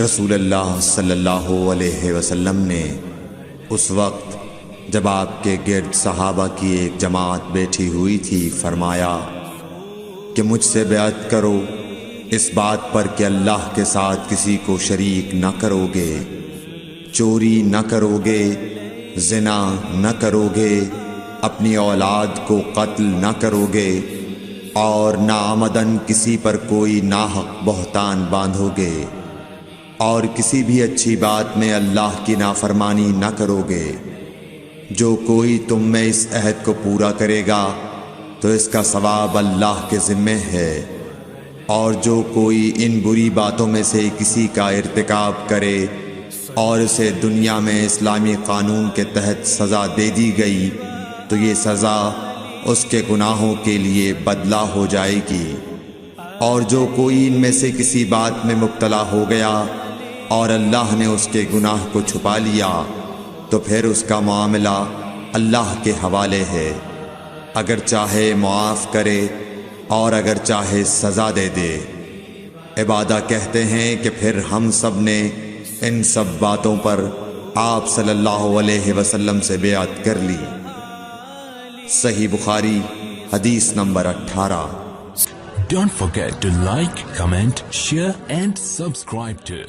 رسول اللہ صلی اللہ علیہ وسلم نے اس وقت جب آپ کے گرد صحابہ کی ایک جماعت بیٹھی ہوئی تھی فرمایا کہ مجھ سے بیعت کرو اس بات پر کہ اللہ کے ساتھ کسی کو شریک نہ کرو گے، چوری نہ کرو گے، زنا نہ کرو گے، اپنی اولاد کو قتل نہ کرو گے، اور ناعمدن کسی پر کوئی ناحق بہتان باندھو گے، اور کسی بھی اچھی بات میں اللہ کی نافرمانی نہ کرو گے۔ جو کوئی تم میں اس عہد کو پورا کرے گا تو اس کا ثواب اللہ کے ذمے ہے، اور جو کوئی ان بری باتوں میں سے کسی کا ارتکاب کرے اور اسے دنیا میں اسلامی قانون کے تحت سزا دے دی گئی تو یہ سزا اس کے گناہوں کے لیے بدلہ ہو جائے گی، اور جو کوئی ان میں سے کسی بات میں مبتلا ہو گیا اور اللہ نے اس کے گناہ کو چھپا لیا تو پھر اس کا معاملہ اللہ کے حوالے ہے، اگر چاہے معاف کرے اور اگر چاہے سزا دے دے۔ عبادہ کہتے ہیں کہ پھر ہم سب نے ان سب باتوں پر آپ صلی اللہ علیہ وسلم سے بیعت کر لی۔ صحیح بخاری حدیث number 18۔ Don't forget to like, comment, share and subscribe to